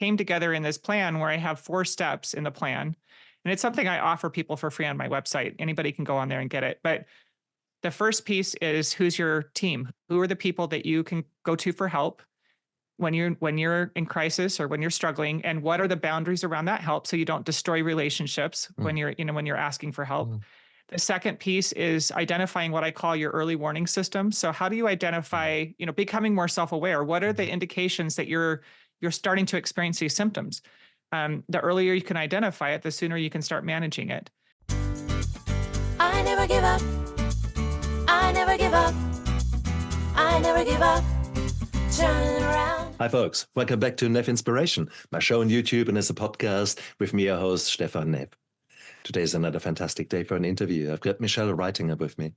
came together in this plan where I have 4 steps in the plan. And it's something I offer people for free on my website. Anybody can go on there and get it. But the first piece is, who's your team? Who are the people that you can go to for help when you're in crisis or when you're struggling, and what are the boundaries around that help so you don't destroy relationships Mm, when you're asking for help. mm, The second piece is identifying what I call your early warning system. So how do you mm, identify, becoming more self-aware? What are the mm. indications that you're starting to experience these symptoms? The earlier you can identify it, the sooner you can start managing it. I never give up. I never give up. I never give up. Turn around. Hi, folks. Welcome back to Neff Inspiration, my show on YouTube and as a podcast with me, your host, Stephan Neff. Today is another fantastic day for an interview. I've got Michelle Reittinger with me.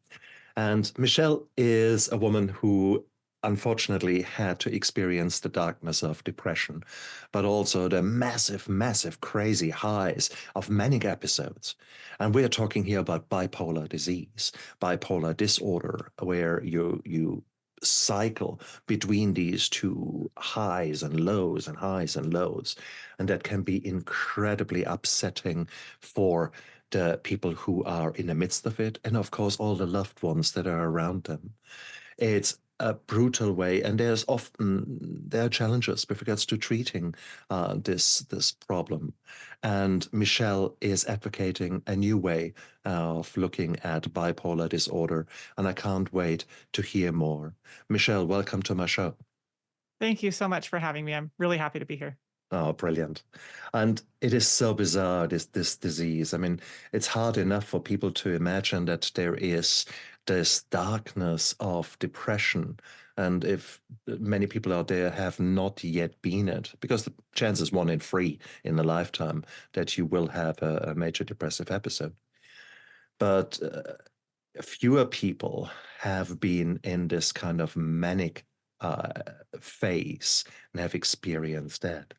And Michelle is a woman who unfortunately had to experience the darkness of depression, but also the massive, massive, crazy highs of manic episodes. And we're talking here about bipolar disease, bipolar disorder, where you cycle between these two highs and lows and highs and lows. And that can be incredibly upsetting for the people who are in the midst of it, and of course, all the loved ones that are around them. It's a brutal way, and there are challenges with regards to treating this problem. And Michelle is advocating a new way of looking at bipolar disorder, and I can't wait to hear more. Michelle, welcome to my show. Thank you so much for having me. I'm really happy to be here. Oh, brilliant. And it is so bizarre, this disease. I mean, it's hard enough for people to imagine that there is this darkness of depression. And if many people out there have not yet been it, because the chance is 1 in 3 in a lifetime that you will have a major depressive episode. But fewer people have been in this kind of manic uh, phase and have experienced that.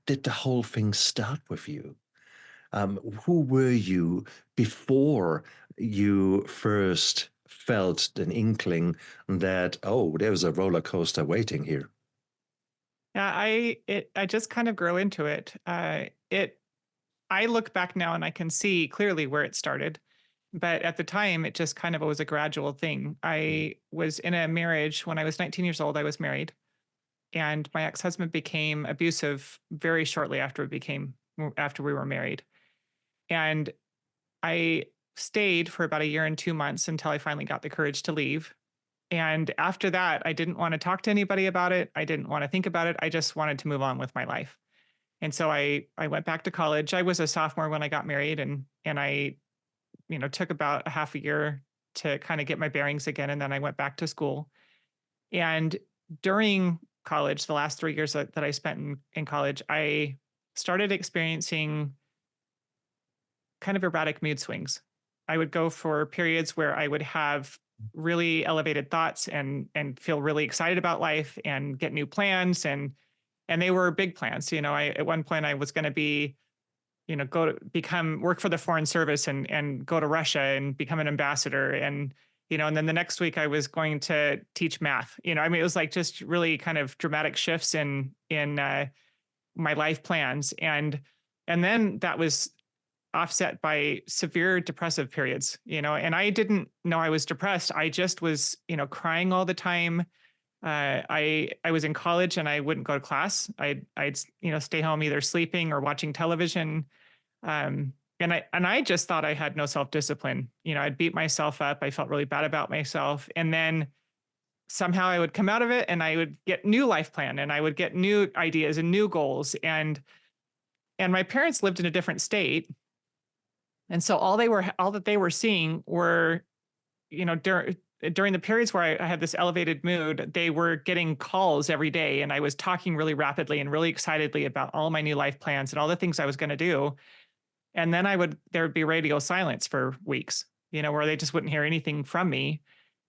Did the whole thing start with you? Who were you before you first felt an inkling that, oh, there's a roller coaster waiting here? Yeah, I just kind of grew into it. I look back now and I can see clearly where it started. But at the time, it just kind of was a gradual thing. Mm, I was in a marriage when I was 19 years old. I was married, and my ex-husband became abusive very shortly after we were married. And I stayed for about a year and 2 months until I finally got the courage to leave. And after that, I didn't want to talk to anybody about it. I didn't want to think about it. I just wanted to move on with my life. And so I went back to college. I was a sophomore when I got married, and I took about a half a year to kind of get my bearings again. And then I went back to school. And during college, the last 3 years that I spent in college, I started experiencing kind of erratic mood swings. I would go for periods where I would have really elevated thoughts and feel really excited about life and get new plans, and they were big plans. I at one point I was going to be, go to become work for the foreign service and go to Russia and become an ambassador, and then the next week I was going to teach math. I mean, it was like just really kind of dramatic shifts in my life plans, and then that was offset by severe depressive periods. And I didn't know I was depressed. I just was, crying all the time. I was in college and I wouldn't go to class. I'd stay home either sleeping or watching television. And I just thought I had no self-discipline. I'd beat myself up. I felt really bad about myself. And then somehow I would come out of it and I would get new life plan and I would get new ideas and new goals. And my parents lived in a different state. And so all that they were seeing were, during the periods where I had this elevated mood, they were getting calls every day, and I was talking really rapidly and really excitedly about all my new life plans and all the things I was going to do. And then there would be radio silence for weeks, where they just wouldn't hear anything from me.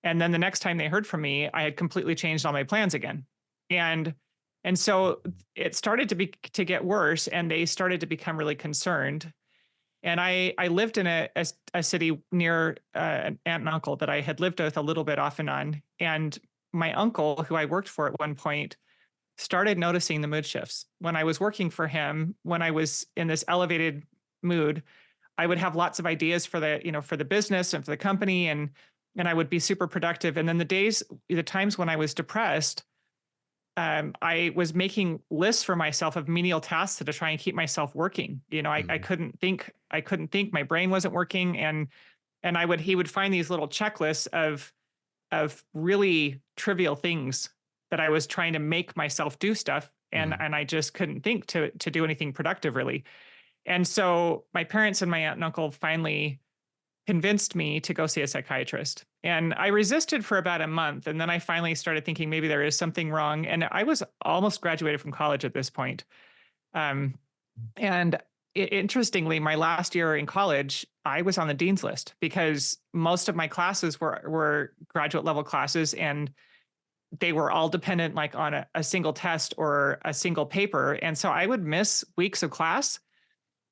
And then the next time they heard from me, I had completely changed all my plans again. And and so it started to get worse, and they started to become really concerned. And I lived in a city near an aunt and uncle that I had lived with a little bit off and on. And my uncle, who I worked for at one point, started noticing the mood shifts. When I was working for him, when I was in this elevated mood, I would have lots of ideas for for the business and for the company, and I would be super productive. And then the times when I was depressed, I was making lists for myself of menial tasks to try and keep myself working. I couldn't think. I couldn't think. My brain wasn't working, and he would find these little checklists of really trivial things that I was trying to make myself do stuff, and I just couldn't think to do anything productive really. And so my parents and my aunt and uncle finally convinced me to go see a psychiatrist. And I resisted for about a month. And then I finally started thinking maybe there is something wrong. And I was almost graduated from college at this point. And interestingly, my last year in college, I was on the dean's list because most of my classes were graduate level classes, and they were all dependent like on a single test or a single paper. And so I would miss weeks of class,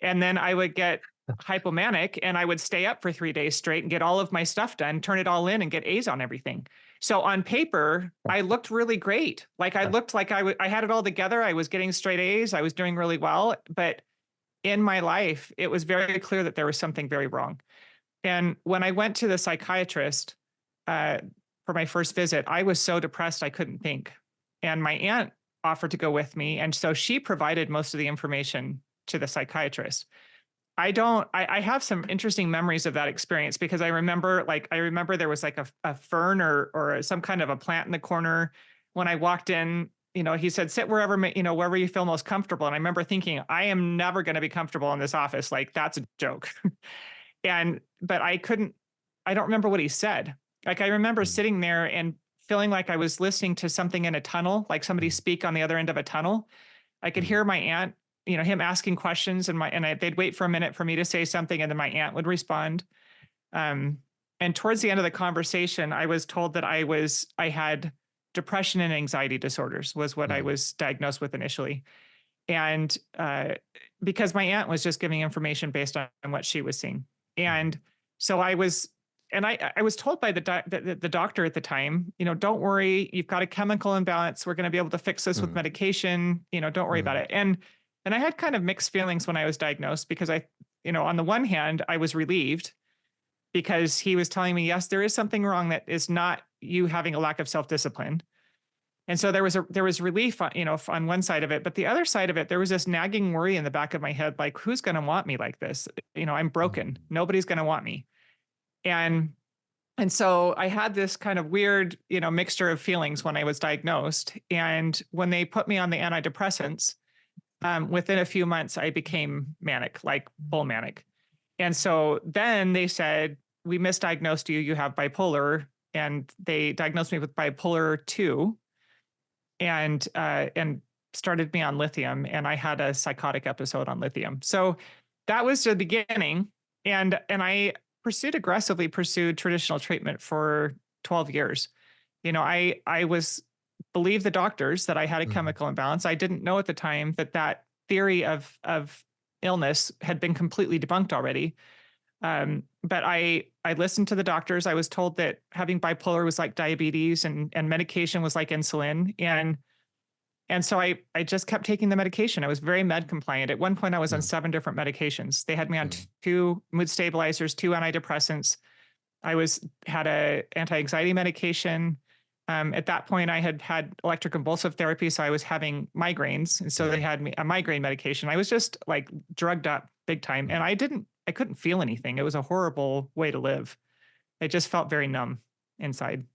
and then I would get hypomanic and I would stay up for 3 days straight and get all of my stuff done, turn it all in and get A's on everything. So on paper, I looked really great. Like I looked like I had it all together. I was getting straight A's. I was doing really well. But in my life, it was very clear that there was something very wrong. And when I went to the psychiatrist for my first visit, I was so depressed I couldn't think. And my aunt offered to go with me. And so she provided most of the information to the psychiatrist. I have some interesting memories of that experience because I remember there was like a fern or some kind of a plant in the corner. When I walked in, he said, sit wherever you feel most comfortable. And I remember thinking, I am never going to be comfortable in this office. Like that's a joke. But I don't remember what he said. Like I remember sitting there and feeling like I was listening to something in a tunnel, like somebody speak on the other end of a tunnel. I could hear my aunt, him asking questions, they'd wait for a minute for me to say something, and then my aunt would respond. And towards the end of the conversation, I was told that I had depression and anxiety disorders was what I was diagnosed with initially. And because my aunt was just giving information based on what she was seeing. And so I was told by the doctor at the time, don't worry, you've got a chemical imbalance. We're going to be able to fix this with medication. Don't worry about it. And I had kind of mixed feelings when I was diagnosed because on the one hand, I was relieved because he was telling me, yes, there is something wrong that is not you having a lack of self-discipline. And so there was relief, on one side of it, but the other side of it, there was this nagging worry in the back of my head, like, who's going to want me like this? I'm broken. Nobody's going to want me. And so I had this kind of weird, mixture of feelings when I was diagnosed. And when they put me on the antidepressants, within a few months, I became manic, like full manic. And so then they said, we misdiagnosed you. You have bipolar. And they diagnosed me with bipolar 2 and started me on lithium. And I had a psychotic episode on lithium. So that was the beginning. And I aggressively pursued traditional treatment for 12 years. I believed the doctors that I had a chemical imbalance. I didn't know at the time that theory of illness had been completely debunked already. But I listened to the doctors. I was told that having bipolar was like diabetes and medication was like insulin. And so I just kept taking the medication. I was very med compliant. At one point I was on 7 different medications. They had me on 2 mood stabilizers, 2 antidepressants. I had a anti-anxiety medication. At that point, I had electroconvulsive therapy, so I was having migraines, and so they had me a migraine medication. I was just like drugged up big time, and I couldn't feel anything. It was a horrible way to live. It just felt very numb inside.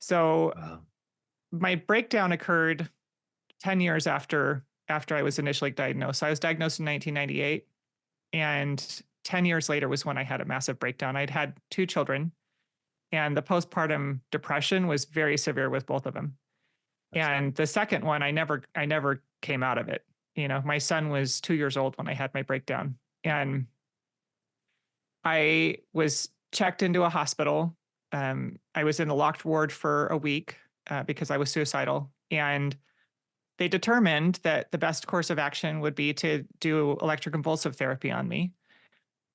So my breakdown occurred 10 years after I was initially diagnosed. So I was diagnosed in 1998, and 10 years later was when I had a massive breakdown. I'd had 2 children. And the postpartum depression was very severe with both of them. And the second one, I never came out of it. My son was 2 years old when I had my breakdown. And I was checked into a hospital. I was in a locked ward for a week because I was suicidal. And they determined that the best course of action would be to do electroconvulsive therapy on me.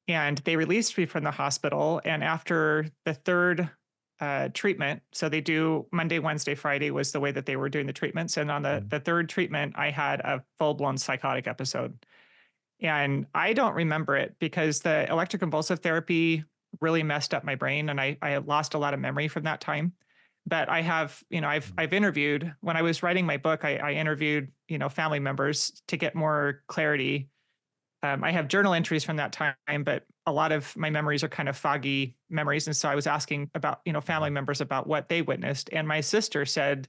And they released me from the hospital. And after the third treatment. So they do Monday, Wednesday, Friday was the way that they were doing the treatments. And on the third treatment, I had a full-blown psychotic episode. And I don't remember it because the electroconvulsive therapy really messed up my brain, and I lost a lot of memory from that time. But I have, I've interviewed, when I was writing my book, I interviewed, family members to get more clarity. I have journal entries from that time, but a lot of my memories are kind of foggy memories. And so I was asking about, family members about what they witnessed. And my sister said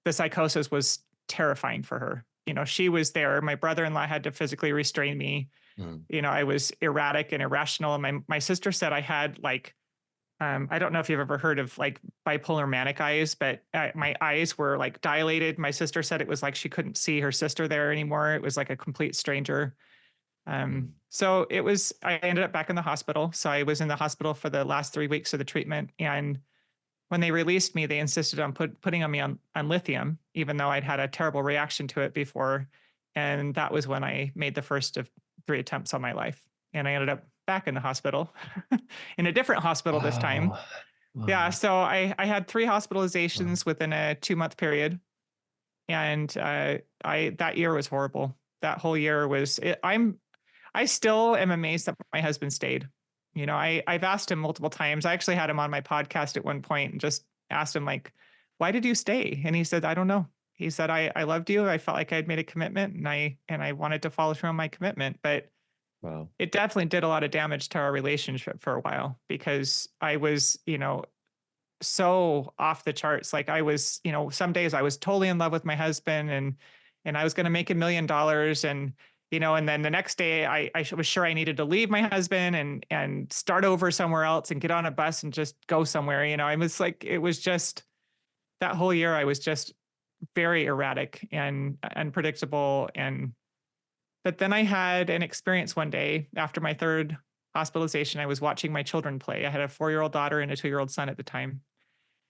the psychosis was terrifying for her. She was there. My brother-in-law had to physically restrain me. I was erratic and irrational. And my sister said I had like, I don't know if you've ever heard of like bipolar manic eyes, but my eyes were like dilated. My sister said it was like she couldn't see her sister there anymore. It was like a complete stranger. So I ended up back in the hospital. So I was in the hospital for the last 3 weeks of the treatment. And when they released me, they insisted on putting me on lithium, even though I'd had a terrible reaction to it before. And that was when I made the first of 3 attempts on my life. And I ended up back in the hospital, in a different hospital this time. Wow. Yeah. So I had 3 hospitalizations within a 2-month period. And that year was horrible. That whole year was, I still am amazed that my husband stayed. I've asked him multiple times. I actually had him on my podcast at one point and just asked him, like, why did you stay? And he said, I don't know. He said, I loved you. I felt like I'd made a commitment and I wanted to follow through on my commitment. But Wow. it definitely did a lot of damage to our relationship for a while because I was, so off the charts. Like I was, some days I was totally in love with my husband and I was going to make $1 million. And then the next day I was sure I needed to leave my husband and start over somewhere else and get on a bus and just go somewhere. I was like, it was just that whole year I was just very erratic and unpredictable. But then I had an experience one day after my 3rd hospitalization. I was watching my children play. I had a 4-year-old daughter and a 2-year-old son at the time.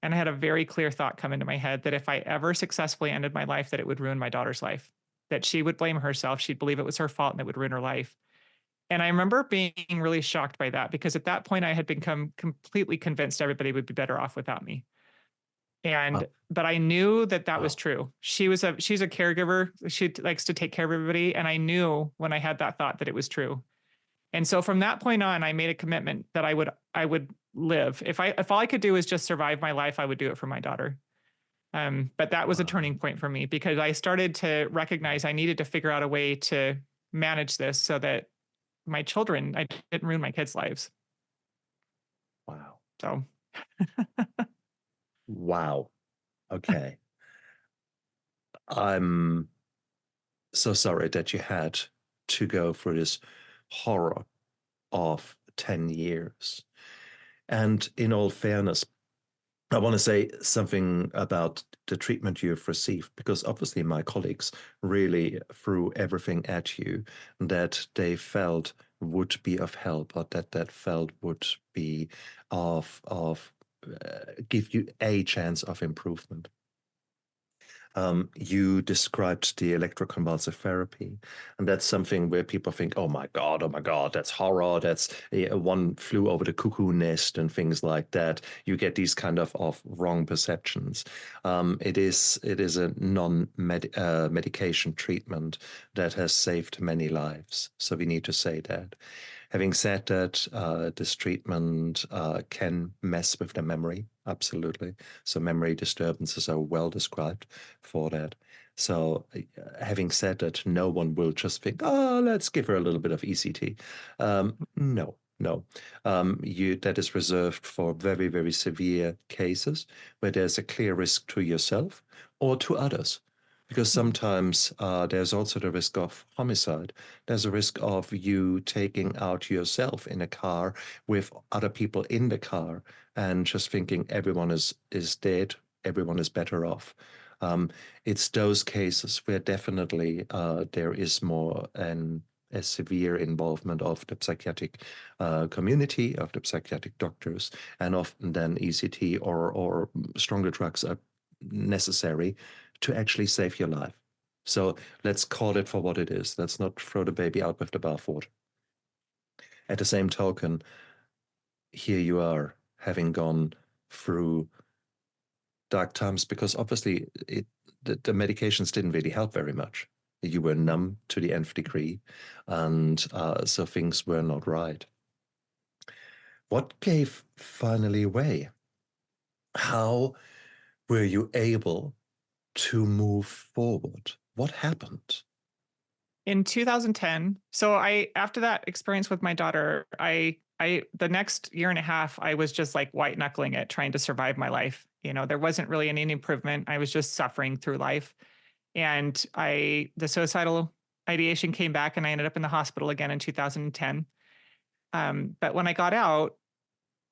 And I had a very clear thought come into my head that if I ever successfully ended my life, that it would ruin my daughter's life, that she would blame herself. She'd believe it was her fault and it would ruin her life. And I remember being really shocked by that because at that point I had become completely convinced everybody would be better off without me. But I knew that was true. She's a caregiver. She likes to take care of everybody. And I knew when I had that thought that it was true. And so from that point on, I made a commitment that I would live. If all I could do is just survive my life, I would do it for my daughter. But that was a turning point for me because I started to recognize I needed to figure out a way to manage this so that I didn't ruin my kids' lives. Wow. So. Wow. Okay. I'm so sorry that you had to go through this horror of 10 years. And in all fairness, I want to say something about the treatment you've received, because obviously my colleagues really threw everything at you that they felt would be of help, or that felt would be of give you a chance of improvement. You described the electroconvulsive therapy, and that's something where people think, oh my God, that's horror, that's one flew over the cuckoo nest and things like that. You get these kind of wrong perceptions. It is a non-medication treatment that has saved many lives. So we need to say that. Having said that, this treatment can mess with the memory, absolutely. So memory disturbances are well described for that. So having said that, no one will just think, oh, let's give her a little bit of ECT. No. That is reserved for very, very severe cases where there's a clear risk to yourself or to others. Because sometimes there's also the risk of homicide. There's a risk of you taking out yourself in a car with other people in the car and just thinking everyone is dead, everyone is better off. It's those cases where definitely there is more a severe involvement of the psychiatric community, of the psychiatric doctors, and often then ECT or stronger drugs are necessary to actually save your life. So let's call it for what it is. Let's not throw the baby out with the bathwater. At the same token, here you are, having gone through dark times? Because obviously the medications didn't really help very much. You were numb to the nth degree, and so things were not right. What gave finally way? How were you able to move forward? What happened? In 2010, after that experience with my daughter, the next year and a half, I was just like white knuckling it, trying to survive my life. There wasn't really any improvement. I was just suffering through life. And the suicidal ideation came back, and I ended up in the hospital again in 2010. But when I got out,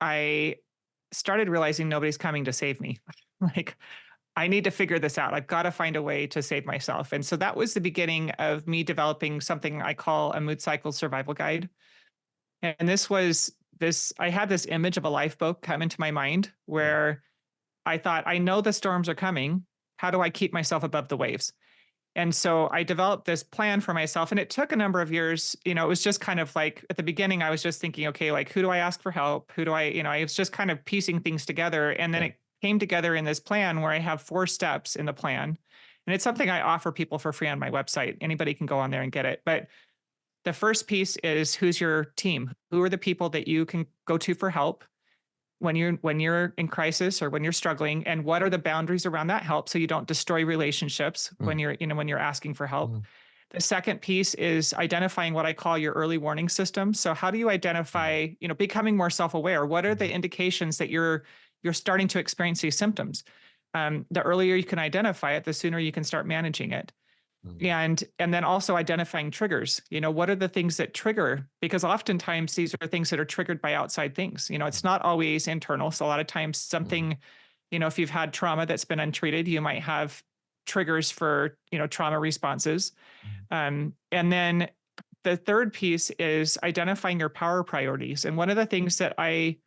I started realizing nobody's coming to save me. Like, I need to figure this out. I've got to find a way to save myself. And so that was the beginning of me developing something I call a mood cycle survival guide. And I had this image of a lifeboat come into my mind where I thought, I know the storms are coming. How do I keep myself above the waves? And so I developed this plan for myself, and it took a number of years. It was just kind of like at the beginning, I was just thinking, okay, like, who do I ask for help? I was just kind of piecing things together. And then it came together in this plan where I have 4 steps in the plan. And it's something I offer people for free on my website. Anybody can go on there and get it. But the first piece is, who's your team? Who are the people that you can go to for help when you're in crisis or when you're struggling? And what are the boundaries around that help so you don't destroy relationships when you're asking for help? The second piece is identifying what I call your early warning system. So how do you identify, becoming more self-aware? What are the indications that you're starting to experience these symptoms? The earlier you can identify it, the sooner you can start managing it. And then also identifying triggers. What are the things that trigger? Because oftentimes these are things that are triggered by outside things. It's not always internal. So a lot of times something, if you've had trauma that's been untreated, you might have triggers for, trauma responses. And then the third piece is identifying your power priorities. And one of the things that I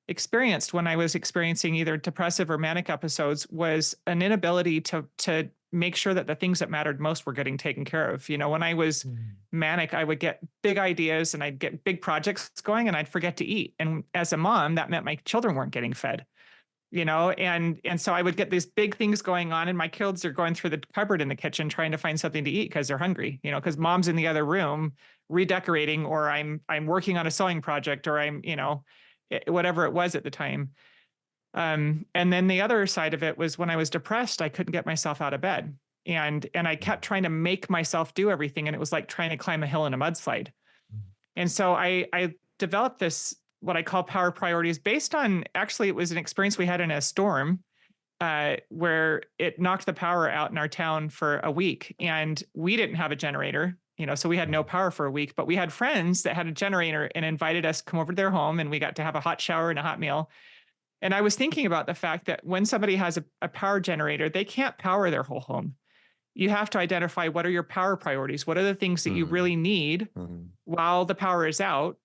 experienced when I was experiencing either depressive or manic episodes was an inability to make sure that the things that mattered most were getting taken care of. When I was manic, I would get big ideas and I'd get big projects going, and I'd forget to eat. And as a mom, that meant my children weren't getting fed, and so I would get these big things going on, and my kids are going through the cupboard in the kitchen trying to find something to eat because they're hungry, because mom's in the other room redecorating, or I'm working on a sewing project, or I'm, whatever it was at the time. And then the other side of it was, when I was depressed, I couldn't get myself out of bed, and I kept trying to make myself do everything. And it was like trying to climb a hill in a mudslide. And so I developed this, what I call power priorities, based on, actually, it was an experience we had in a storm, where it knocked the power out in our town for a week, and we didn't have a generator. So we had no power for a week, but we had friends that had a generator and invited us to come over to their home, and we got to have a hot shower and a hot meal. And I was thinking about the fact that when somebody has a power generator, they can't power their whole home. You have to identify, what are your power priorities? What are the things that you really need while the power is out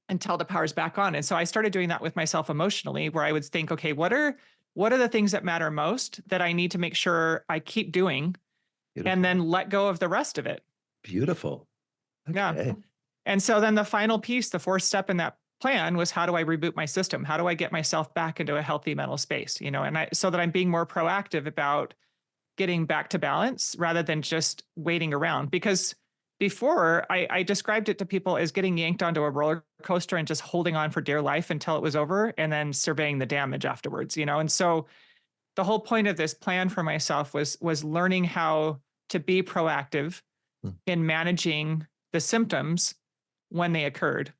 until the power's back on? And so I started doing that with myself emotionally, where I would think, okay, what are the things that matter most that I need to make sure I keep doing, and then let go of the rest of it. Beautiful. Okay. Yeah. And so then the final piece, the 4th step in that plan, was, how do I reboot my system? How do I get myself back into a healthy mental space? So that I'm being more proactive about getting back to balance rather than just waiting around. Because before, I described it to people as getting yanked onto a roller coaster and just holding on for dear life until it was over, and then surveying the damage afterwards. And so the whole point of this plan for myself was learning how to be proactive in managing the symptoms when they occurred.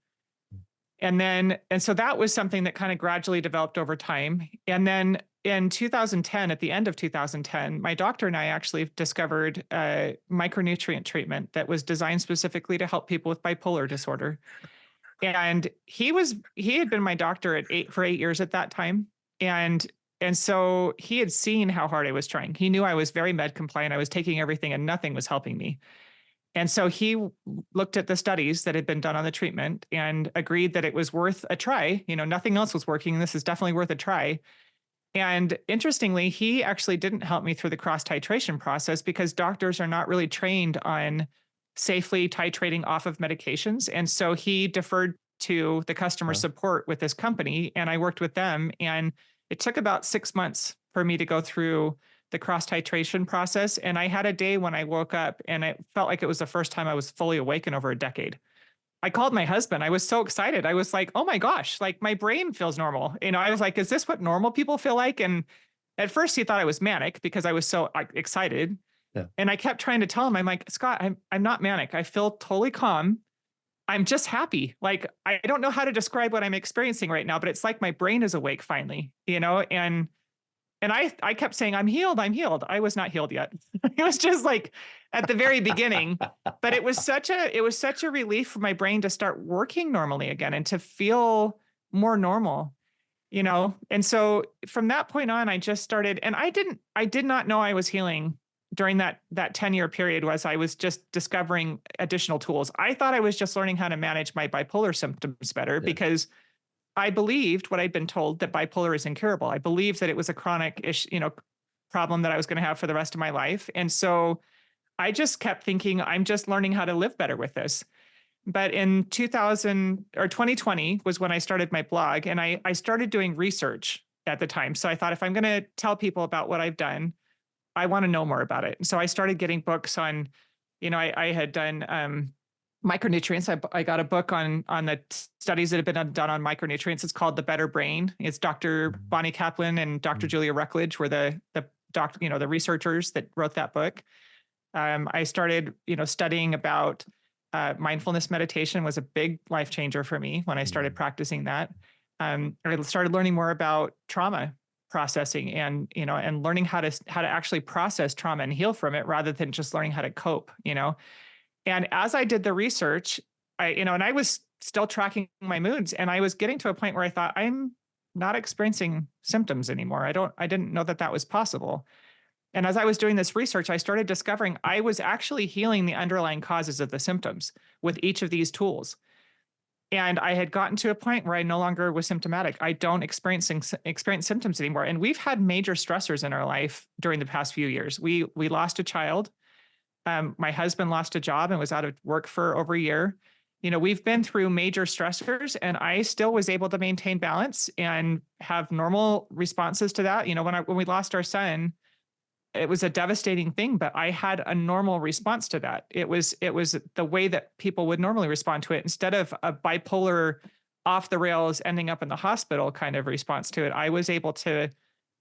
And so that was something that kind of gradually developed over time. And then in 2010, at the end of 2010, my doctor and I actually discovered a micronutrient treatment that was designed specifically to help people with bipolar disorder. And he had been my doctor for 8 years at that time. And so he had seen how hard I was trying. He knew I was very med compliant. I was taking everything and nothing was helping me. And so he looked at the studies that had been done on the treatment and agreed that it was worth a try. Nothing else was working. This is definitely worth a try. And interestingly, he actually didn't help me through the cross titration process, because doctors are not really trained on safely titrating off of medications. And so he deferred to the customer support with this company, and I worked with them. And it took about 6 months for me to go through the cross titration process. And I had a day when I woke up and it felt like it was the first time I was fully awake in over a decade. I called my husband. I was so excited. I was like, oh my gosh, like my brain feels normal. I was like, is this what normal people feel like? And at first he thought I was manic because I was so excited. Yeah. And I kept trying to tell him, I'm like, Scott, I'm not manic. I feel totally calm. I'm just happy. Like, I don't know how to describe what I'm experiencing right now, but it's like my brain is awake finally, and I kept saying, I'm healed. I'm healed. I was not healed yet. It was just like at the very beginning, but it was such a relief for my brain to start working normally again and to feel more normal, And so from that point on, I just started, and I did not know I was healing during that 10-year period was I was just discovering additional tools. I thought I was just learning how to manage my bipolar symptoms better because I believed what I'd been told, that bipolar is incurable. I believed that it was a chronic problem that I was going to have for the rest of my life. And so I just kept thinking, I'm just learning how to live better with this. But in 2020 was when I started my blog, and I started doing research at the time. So I thought, if I'm going to tell people about what I've done, I want to know more about it. So I started getting books on, I had done micronutrients. I got a book on the studies that have been done on micronutrients. It's called The Better Brain. It's Dr. Bonnie Kaplan and Dr. Julia Ruckledge were the doctor, the researchers that wrote that book. I started, studying about mindfulness meditation. Was a big life changer for me when I started practicing that. I started learning more about trauma processing and learning how to actually process trauma and heal from it rather than just learning how to cope, And as I did the research, and I was still tracking my moods, and I was getting to a point where I thought, I'm not experiencing symptoms anymore. I didn't know that was possible. And as I was doing this research, I started discovering I was actually healing the underlying causes of the symptoms with each of these tools. And I had gotten to a point where I no longer was symptomatic. I don't experience symptoms anymore. And we've had major stressors in our life during the past few years. We lost a child. My husband lost a job and was out of work for over a year. We've been through major stressors, and I still was able to maintain balance and have normal responses to that. When we lost our son, it was a devastating thing, but I had a normal response to that. It was the way that people would normally respond to it. Instead of a bipolar off the rails ending up in the hospital kind of response to it, I was able to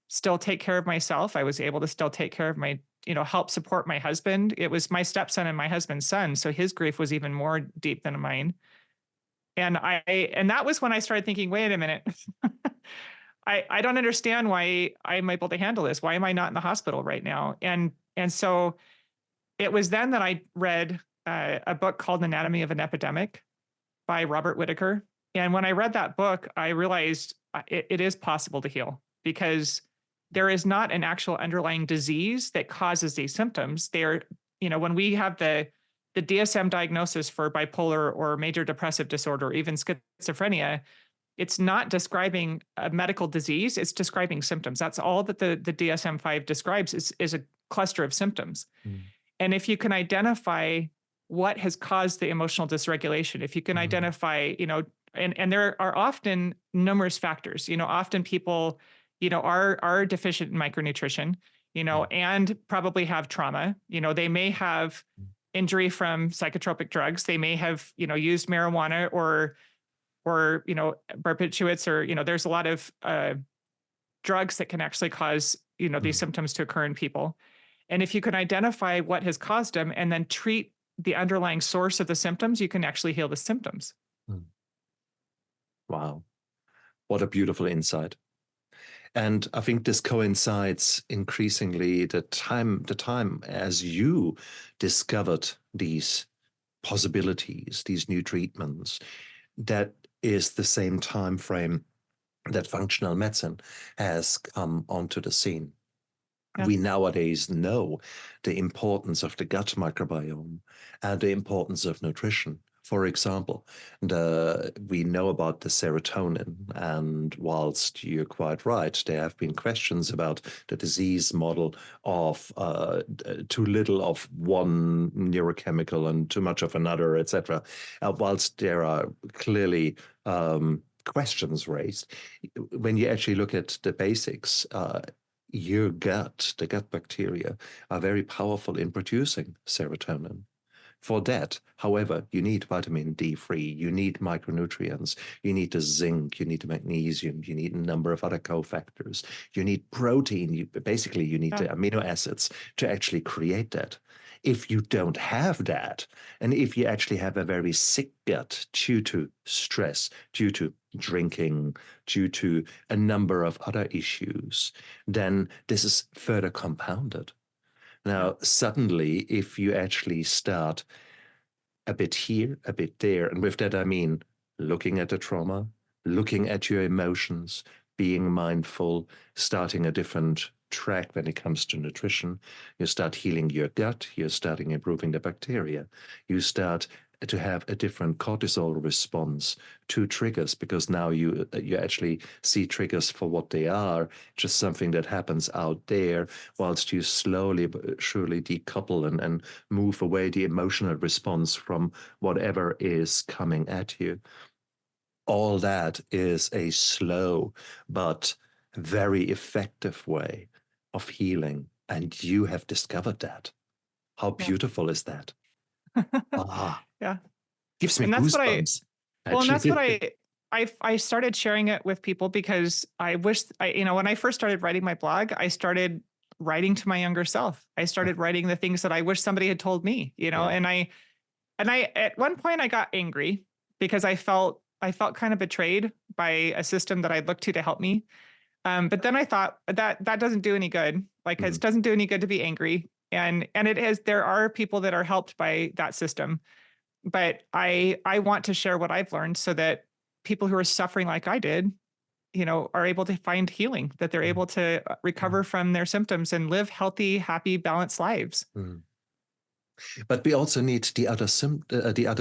still take care of myself. I was able to still take care of my, help support my husband. It was my stepson and my husband's son. So his grief was even more deep than mine. And that was when I started thinking, wait a minute, I don't understand why I'm able to handle this. Why am I not in the hospital right now? And so it was then that I read a book called Anatomy of an Epidemic by Robert Whitaker. And when I read that book, I realized it is possible to heal, because there is not an actual underlying disease that causes these symptoms. When we have the DSM diagnosis for bipolar or major depressive disorder, or even schizophrenia, it's not describing a medical disease, it's describing symptoms. That's all that the DSM-5 describes is a cluster of symptoms. And if you can identify what has caused the emotional dysregulation, if you can identify, and there are often numerous factors, often people, are deficient in micronutrition, and probably have trauma. They may have injury from psychotropic drugs. They may have, used marijuana or barbiturates, or, there's a lot of drugs that can actually cause, these symptoms to occur in people. And if you can identify what has caused them and then treat the underlying source of the symptoms, you can actually heal the symptoms. Wow. What a beautiful insight. And I think this coincides increasingly the time as you discovered these possibilities, these new treatments. That is the same time frame that functional medicine has come onto the scene. Yeah. We nowadays know the importance of the gut microbiome and the importance of nutrition. For example, we know about the serotonin, and whilst you're quite right, there have been questions about the disease model of too little of one neurochemical and too much of another, etc. Whilst there are clearly questions raised. When you actually look at the basics, your gut, the gut bacteria, are very powerful in producing serotonin. For that, however, you need vitamin D3, you need micronutrients, you need the zinc, you need the magnesium, you need a number of other cofactors, you need protein, basically you need the amino acids to actually create that. If you don't have that, and if you actually have a very sick gut due to stress, due to drinking, due to a number of other issues, then this is further compounded. Now, suddenly, if you actually start a bit here, a bit there, and with that I mean looking at the trauma, looking at your emotions, being mindful, starting a different track when it comes to nutrition, you start healing your gut, you're starting improving the bacteria, you start to have a different cortisol response to triggers, because now you actually see triggers for what they are, just something that happens out there, whilst you slowly but surely decouple and move away the emotional response from whatever is coming at you. All that is a slow but very effective way of healing, and you have discovered that. How beautiful is that? Yeah. Gives me And that's goosebumps. and that's what I started sharing it with people, because I wish when I first started writing my blog, I started writing to my younger self. I started writing the things that I wish somebody had told me, and I at one point I got angry because I felt kind of betrayed by a system that I'd looked to help me. But then I thought that doesn't do any good. Like, it doesn't do any good to be angry. And there are people that are helped by that system, but I want to share what I've learned so that people who are suffering like I did, are able to find healing, that they're able to recover from their symptoms and live healthy, happy, balanced lives. But we also need the other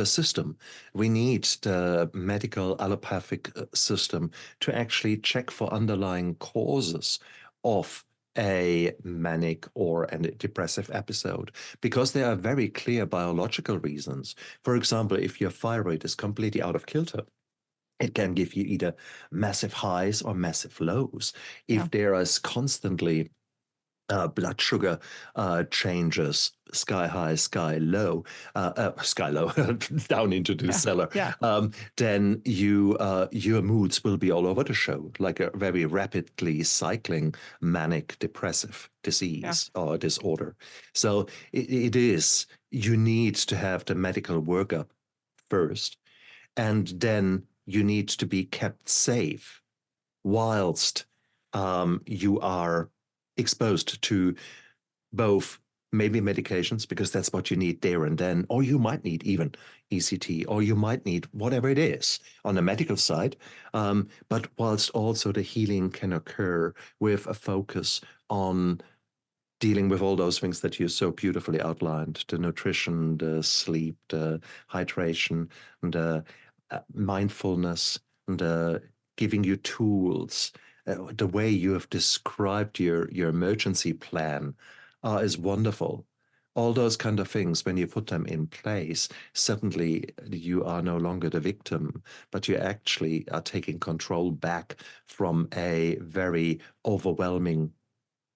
system. We need the medical allopathic system to actually check for underlying causes of a manic or a depressive episode, because there are very clear biological reasons. For example, if your thyroid is completely out of kilter, it can give you either massive highs or massive lows. If there is constantly blood sugar changes, sky high, sky low, down into the cellar, then your moods will be all over the show, like a very rapidly cycling manic depressive disease or disorder. So you need to have the medical workup first, and then you need to be kept safe whilst you are exposed to both maybe medications, because that's what you need there and then, or you might need even ECT, or you might need whatever it is on the medical side. But whilst also the healing can occur with a focus on dealing with all those things that you so beautifully outlined: the nutrition, the sleep, the hydration, and the mindfulness, and giving you tools. The way you have described your emergency plan is wonderful. All those kind of things, when you put them in place, suddenly you are no longer the victim, but you actually are taking control back from a very overwhelming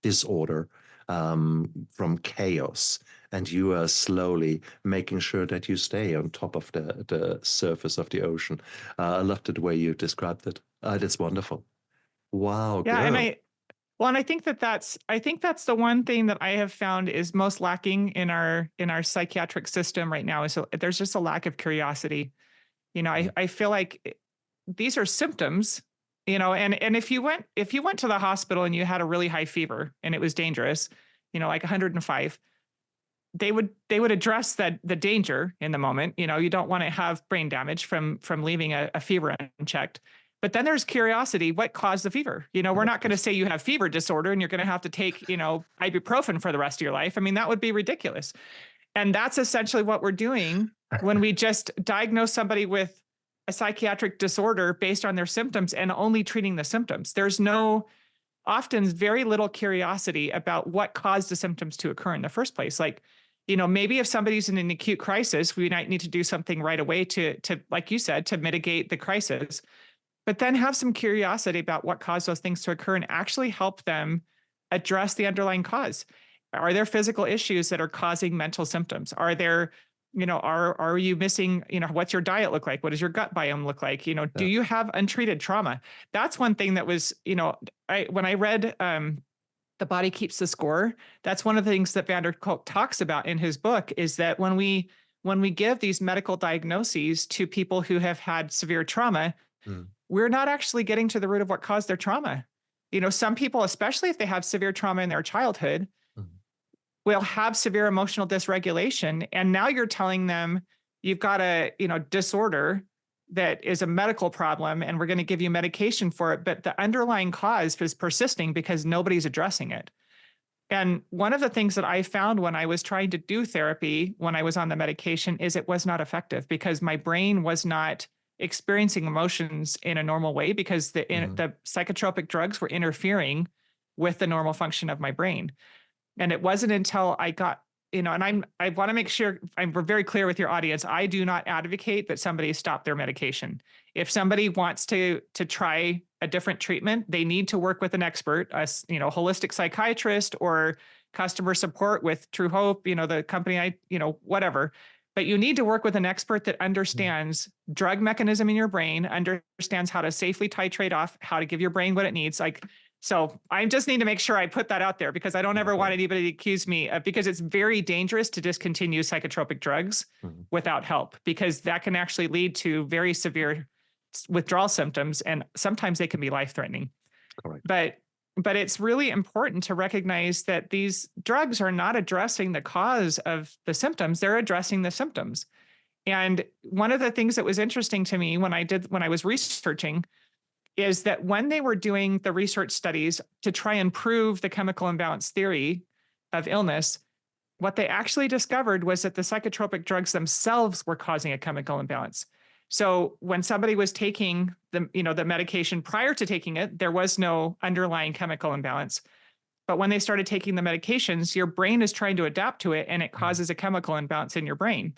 disorder, from chaos, and you are slowly making sure that you stay on top of the surface of the ocean. I loved the way you described it. That's wonderful. Wow, Yeah, girl. and I think that's the one thing that I have found is most lacking in our psychiatric system right now, is there's just a lack of curiosity. I feel like these are symptoms, and if you went to the hospital and you had a really high fever and it was dangerous, like 105, they would address the danger in the moment. You don't want to have brain damage from leaving a fever unchecked. But then there's curiosity. What caused the fever? We're not going to say you have fever disorder and you're going to have to take, ibuprofen for the rest of your life. I mean, that would be ridiculous. And that's essentially what we're doing when we just diagnose somebody with a psychiatric disorder based on their symptoms and only treating the symptoms. There's often very little curiosity about what caused the symptoms to occur in the first place. Like, maybe if somebody's in an acute crisis, we might need to do something right away to like you said, to mitigate the crisis. but then have some curiosity about what caused those things to occur and actually help them address the underlying cause. Are there physical issues that are causing mental symptoms? Are there, are you missing, what's your diet look like? What does your gut biome look like? Do Yeah. you have untreated trauma? That's one thing that was, when I read The Body Keeps the Score, that's one of the things that van der Kolk talks about in his book, is that when we give these medical diagnoses to people who have had severe trauma, we're not actually getting to the root of what caused their trauma. Some people, especially if they have severe trauma in their childhood, will have severe emotional dysregulation. And now you're telling them you've got a, disorder that is a medical problem and we're going to give you medication for it. But the underlying cause is persisting because nobody's addressing it. And one of the things that I found when I was trying to do therapy, when I was on the medication, is it was not effective because my brain was not experiencing emotions in a normal way because the psychotropic drugs were interfering with the normal function of my brain. And it wasn't until I got, and I want to make sure I'm very clear with your audience. I do not advocate that somebody stop their medication. If somebody wants to try a different treatment, they need to work with an expert, a holistic psychiatrist or customer support with True Hope, the company whatever. But you need to work with an expert that understands drug mechanism in your brain, understands how to safely titrate off, how to give your brain what it needs. So I just need to make sure I put that out there because I don't ever want anybody to accuse me because it's very dangerous to discontinue psychotropic drugs without help because that can actually lead to very severe withdrawal symptoms and sometimes they can be life-threatening. Correct. But it's really important to recognize that these drugs are not addressing the cause of the symptoms, they're addressing the symptoms. And one of the things that was interesting to me when I was researching is that when they were doing the research studies to try and prove the chemical imbalance theory of illness, what they actually discovered was that the psychotropic drugs themselves were causing a chemical imbalance. So when somebody was taking the medication prior to taking it, there was no underlying chemical imbalance. But when they started taking the medications, your brain is trying to adapt to it and it causes a chemical imbalance in your brain.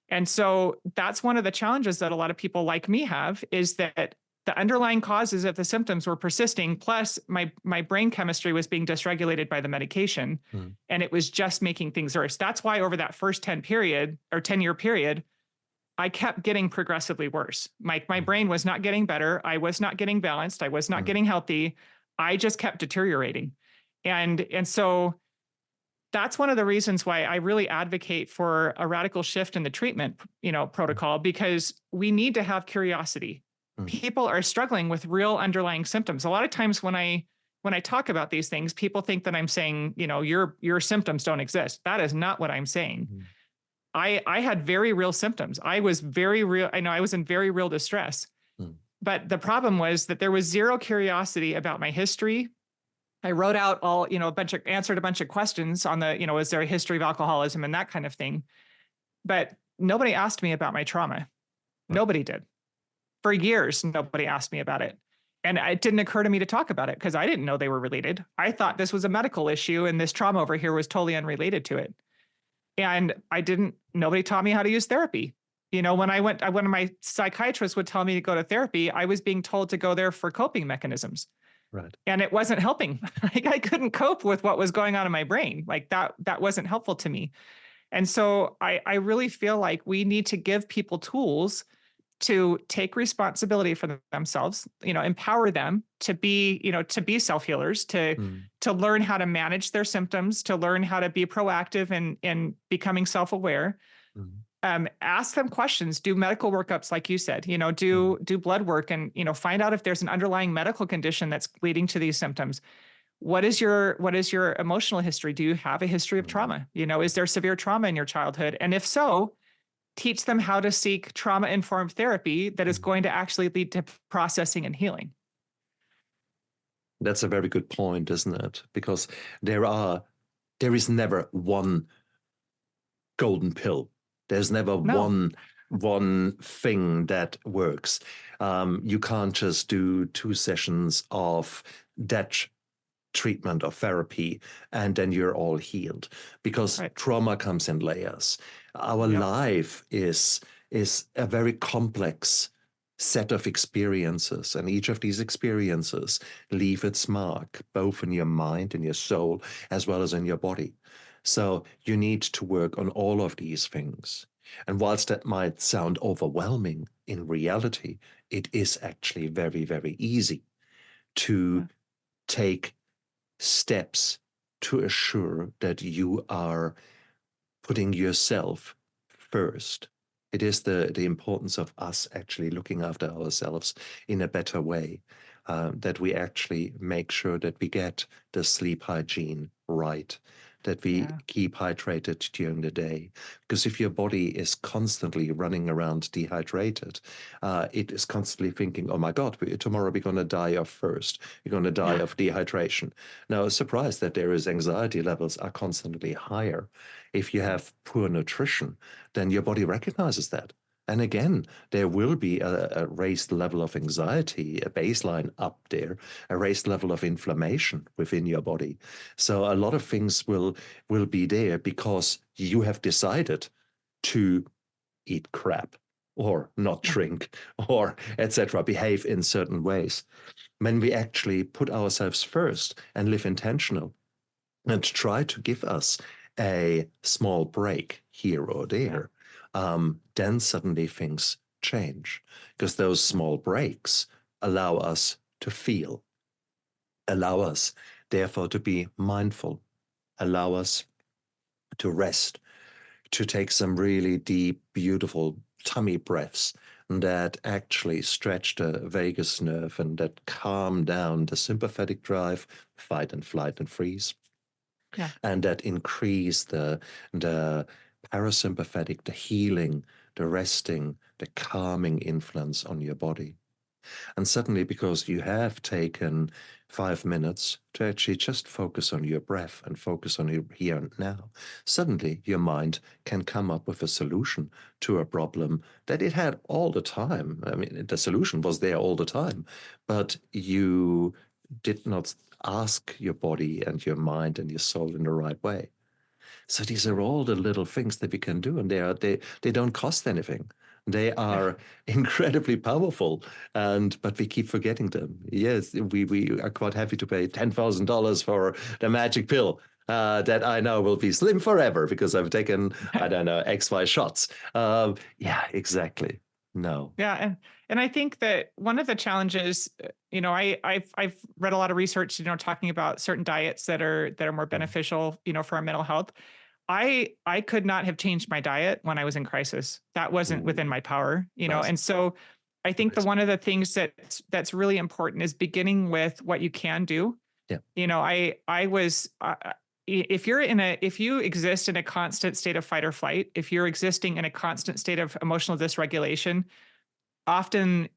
And so that's one of the challenges that a lot of people like me have is that the underlying causes of the symptoms were persisting, plus my brain chemistry was being dysregulated by the medication, and it was just making things worse. That's why over that first 10-year period, I kept getting progressively worse. My brain was not getting better. I was not getting balanced. I was not getting healthy. I just kept deteriorating. And so that's one of the reasons why I really advocate for a radical shift in the treatment, protocol, because we need to have curiosity. People are struggling with real underlying symptoms. A lot of times when I talk about these things, people think that I'm saying, your symptoms don't exist. That is not what I'm saying. I had very real symptoms. I was very real. I know I was in very real distress. But the problem was that there was zero curiosity about my history. I wrote out answered a bunch of questions on is there a history of alcoholism and that kind of thing. But nobody asked me about my trauma. Nobody did. For years, nobody asked me about it. And it didn't occur to me to talk about it because I didn't know they were related. I thought this was a medical issue and this trauma over here was totally unrelated to it. And nobody taught me how to use therapy. When my psychiatrist would tell me to go to therapy, I was being told to go there for coping mechanisms. Right. And it wasn't helping. I couldn't cope with what was going on in my brain. That wasn't helpful to me. And so I really feel like we need to give people tools to take responsibility for themselves, empower them to be self-healers, to learn how to manage their symptoms, to learn how to be proactive in becoming self-aware. Ask them questions, do medical workups, like you said, do blood work and, find out if there's an underlying medical condition that's leading to these symptoms. What is your emotional history? Do you have a history of trauma? Is there severe trauma in your childhood? And if so, teach them how to seek trauma-informed therapy that is going to actually lead to processing and healing. That's a very good point, isn't it? Because there is never one golden pill. There's never one thing that works. You can't just do 2 sessions of that treatment or therapy and then you're all healed, because trauma comes in layers. Our life is a very complex set of experiences, and each of these experiences leave its mark both in your mind and your soul as well as in your body. So you need to work on all of these things. And whilst that might sound overwhelming, in reality it is actually very, very easy to take steps to assure that you are putting yourself first. It is the importance of us actually looking after ourselves in a better way, that we actually make sure that we get the sleep hygiene right, that we keep hydrated during the day. Because if your body is constantly running around dehydrated, it is constantly thinking, oh my God, tomorrow we're going to die of thirst. We're going to die of dehydration. Now, surprised that there is anxiety levels are constantly higher. If you have poor nutrition, then your body recognizes that. And again, there will be a raised level of anxiety, a baseline up there, a raised level of inflammation within your body. So a lot of things will be there because you have decided to eat crap or not drink or etc., behave in certain ways. When we actually put ourselves first and live intentional and try to give us a small break here or there, then suddenly things change, because those small breaks allow us to feel, allow us therefore to be mindful, allow us to rest, to take some really deep, beautiful tummy breaths that actually stretch the vagus nerve and that calm down the sympathetic drive, fight and flight and freeze, and that increase the parasympathetic, the healing, the resting, the calming influence on your body. And suddenly, because you have taken 5 minutes to actually just focus on your breath and focus on your here and now, suddenly your mind can come up with a solution to a problem that it had all the time. I mean, the solution was there all the time, but you did not ask your body and your mind and your soul in the right way. So these are all the little things that we can do, and they don't cost anything. They are incredibly powerful, but we keep forgetting them. Yes, we are quite happy to pay $10,000 for the magic pill that I know will be slim forever because I've taken, I don't know, XY shots. Yeah, exactly. No. Yeah, and I think that one of the challenges, I've read a lot of research, talking about certain diets that are more beneficial, for our mental health. I could not have changed my diet when I was in crisis. That wasn't within my power, Nice. And so I think that one of the things that's really important is beginning with what you can do. Yeah. I was if you exist in a constant state of fight or flight, if you're existing in a constant state of emotional dysregulation, often,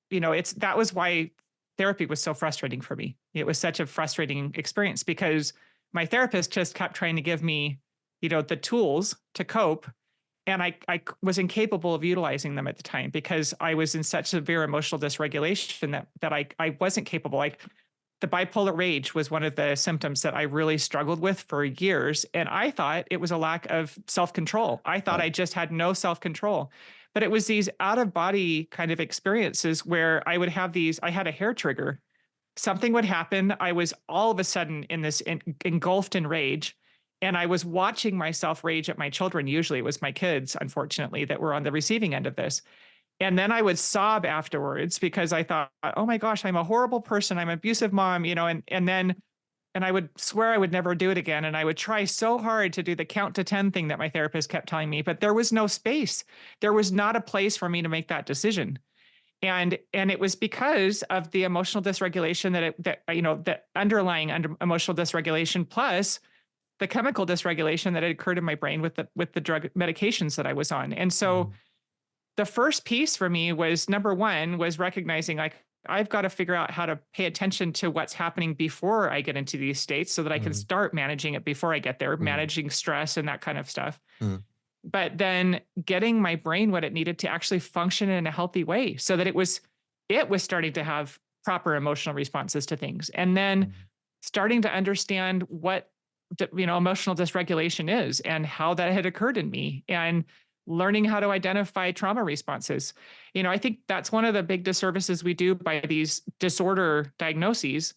that was why therapy was so frustrating for me. It was such a frustrating experience because my therapist just kept trying to give me, the tools to cope. And I was incapable of utilizing them at the time because I was in such severe emotional dysregulation that I wasn't capable. Like the bipolar rage was one of the symptoms that I really struggled with for years. And I thought it was a lack of self-control. I thought I just had no self-control. But it was these out-of-body kind of experiences where I would have I had a hair trigger. Something would happen. I was all of a sudden engulfed in rage. And I was watching myself rage at my children. Usually it was my kids, unfortunately, that were on the receiving end of this. And then I would sob afterwards because I thought, oh my gosh, I'm a horrible person. I'm an abusive mom, and I would swear I would never do it again. And I would try so hard to do the count to 10 thing that my therapist kept telling me, but there was no space. There was not a place for me to make that decision. And it was because of the emotional dysregulation that underlying emotional dysregulation plus the chemical dysregulation that had occurred in my brain with the drug medications that I was on. And so the first piece for me was, number one, was recognizing like, I've got to figure out how to pay attention to what's happening before I get into these states so that I can start managing it before I get there, managing stress and that kind of stuff. But then getting my brain what it needed to actually function in a healthy way so that it was starting to have proper emotional responses to things. And then starting to understand what emotional dysregulation is and how that had occurred in me. And learning how to identify trauma responses. I think that's one of the big disservices we do by these disorder diagnoses.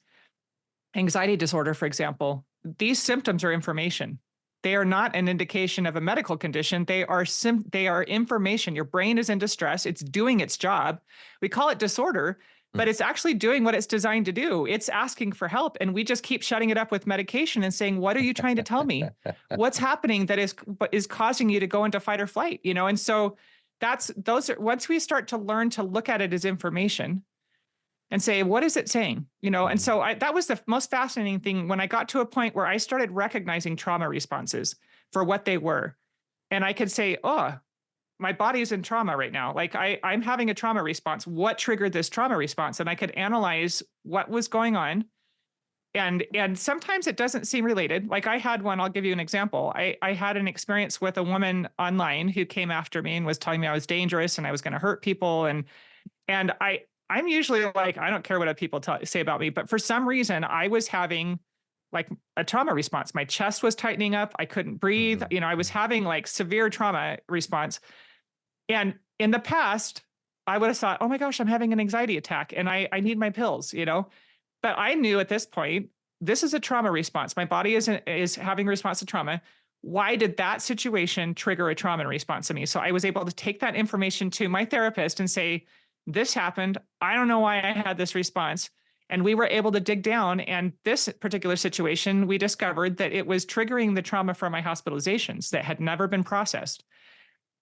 Anxiety disorder, for example, these symptoms are information. They are not an indication of a medical condition. They are information. Your brain is in distress. It's doing its job. We call it disorder, but it's actually doing what it's designed to do. It's asking for help. And we just keep shutting it up with medication and saying, what are you trying to tell me? What's happening that is causing you to go into fight or flight? And so once we start to learn to look at it as information and say, what is it saying? And so that was the most fascinating thing when I got to a point where I started recognizing trauma responses for what they were. And I could say, oh, my body is in trauma right now. Like I'm having a trauma response. What triggered this trauma response? And I could analyze what was going on. And sometimes it doesn't seem related. Like I had one, I'll give you an example. I had an experience with a woman online who came after me and was telling me I was dangerous and I was going to hurt people. And I'm usually like, I don't care what other people say about me, but for some reason I was having like a trauma response. My chest was tightening up. I couldn't breathe. I was having like severe trauma response. And in the past, I would have thought, oh my gosh, I'm having an anxiety attack and I need my pills, but I knew at this point, this is a trauma response. My body is having a response to trauma. Why did that situation trigger a trauma response to me? So I was able to take that information to my therapist and say, this happened. I don't know why I had this response. And we were able to dig down. And this particular situation, we discovered that it was triggering the trauma from my hospitalizations that had never been processed.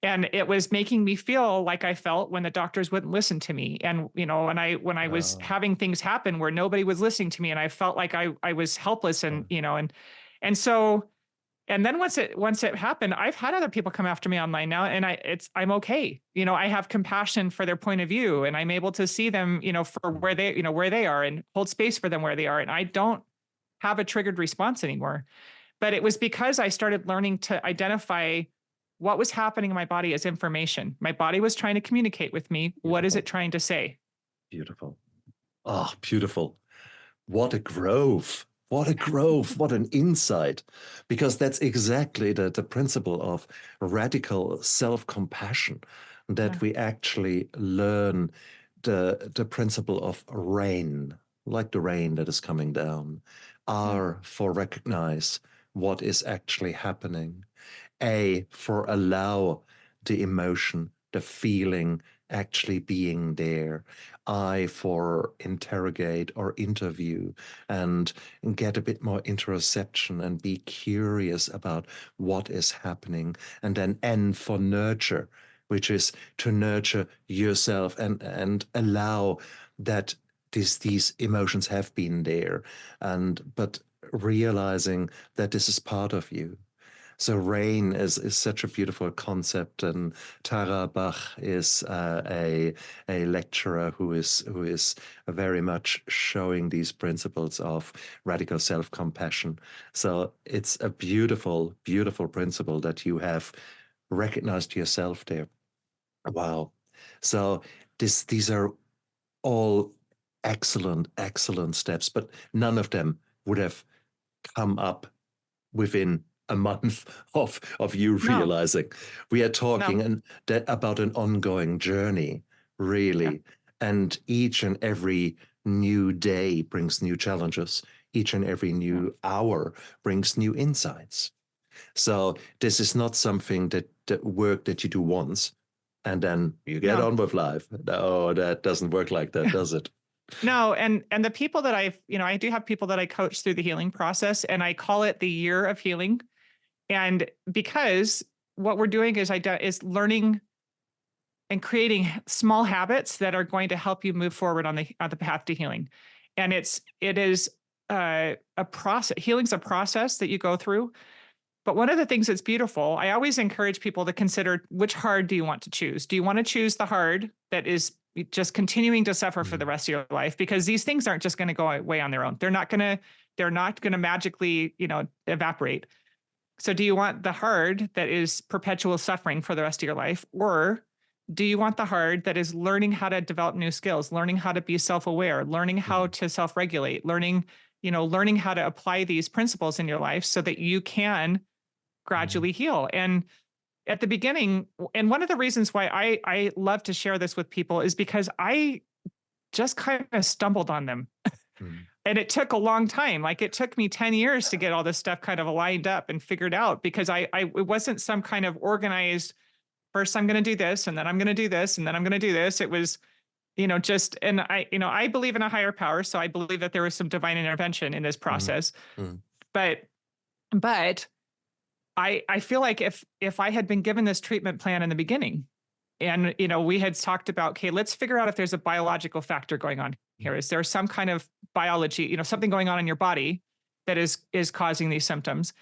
And it was making me feel like I felt when the doctors wouldn't listen to me. And, when I was having things happen where nobody was listening to me and I felt like I was helpless and, and so, and then once it happened, I've had other people come after me online now and I'm okay. I have compassion for their point of view and I'm able to see them, for where they are and hold space for them where they are. And I don't have a triggered response anymore, but it was because I started learning to identify what was happening in my body as information. My body was trying to communicate with me. Beautiful. What is it trying to say? Beautiful. Oh, beautiful. What a growth. What a growth, what an insight, because that's exactly the principle of radical self-compassion, that we actually learn the principle of rain, like the rain that is coming down, R for recognize what is actually happening, A for allow the emotion, the feeling actually being there, I for interrogate or interview and get a bit more interoception and be curious about what is happening, and then N for nurture, which is to nurture yourself and allow that these emotions have been there, but realizing that this is part of you. So rain is such a beautiful concept, and Tara Bach is a lecturer who is very much showing these principles of radical self-compassion. So it's a beautiful, beautiful principle that you have recognized yourself there. Wow. So these are all excellent, excellent steps, but none of them would have come up within a month of you realizing. We are talking about an ongoing journey, really. Yeah. And each and every new day brings new challenges. Each and every new hour brings new insights. So this is not something that work that you do once and then you get on with life. No, that doesn't work like that, does it? No, and the people that I do have people that I coach through the healing process, and I call it the year of healing. And because what we're doing is learning and creating small habits that are going to help you move forward on the path to healing. And it is a process. Healing's a process that you go through. But one of the things that's beautiful, I always encourage people to consider, which hard do you want to choose? Do you want to choose the hard that is just continuing to suffer for the rest of your life? Because these things aren't just going to go away on their own. They're not going to magically, evaporate. So do you want the hard that is perpetual suffering for the rest of your life? Or do you want the hard that is learning how to develop new skills, learning how to be self-aware, learning how to self-regulate, learning how to apply these principles in your life so that you can gradually heal? And at the beginning, and one of the reasons why I love to share this with people is because I just kind of stumbled on them. Mm. And it took a long time. Like it took me 10 years to get all this stuff kind of lined up and figured out, because it wasn't some kind of organized, first I'm going to do this, and then I'm going to do this, and then I'm going to do this. It was, just, and I believe in a higher power. So I believe that there was some divine intervention in this process. Mm. But I feel like if I had been given this treatment plan in the beginning, and we had talked about, okay, let's figure out if there's a biological factor going on here. Is there some kind of biology, something going on in your body that is causing these symptoms?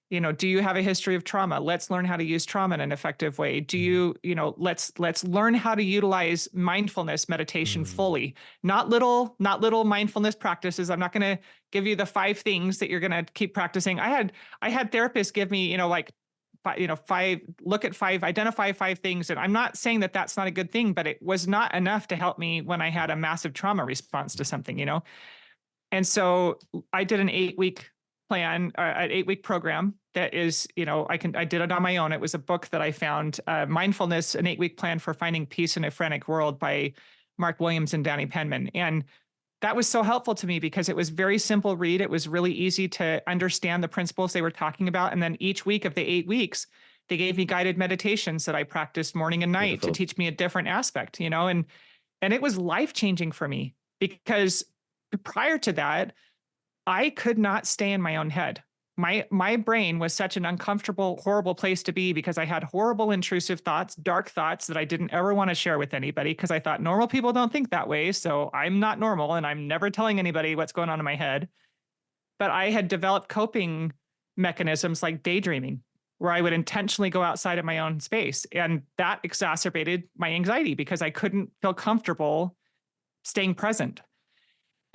Do you have a history of trauma? Let's learn how to use trauma in an effective way. Do you, let's learn how to utilize mindfulness meditation fully, not little mindfulness practices. I'm not going to give you the 5 things that you're going to keep practicing. I had therapists give me, identify 5 things. And I'm not saying that that's not a good thing, but it was not enough to help me when I had a massive trauma response to something, And so I did an 8-week plan, an 8-week program that is, I did it on my own. It was a book that I found, Mindfulness, an 8-week plan for finding peace in a frantic world, by Mark Williams and Danny Penman. And that was so helpful to me because it was very simple read. It was really easy to understand the principles they were talking about. And then each week of the 8 weeks, they gave me guided meditations that I practiced morning and night to teach me a different aspect, and it was life-changing for me, because prior to that, I could not stay in my own head. My brain was such an uncomfortable, horrible place to be, because I had horrible, intrusive thoughts, dark thoughts that I didn't ever want to share with anybody, because I thought normal people don't think that way. So I'm not normal, and I'm never telling anybody what's going on in my head. But I had developed coping mechanisms like daydreaming, where I would intentionally go outside of my own space. And that exacerbated my anxiety because I couldn't feel comfortable staying present.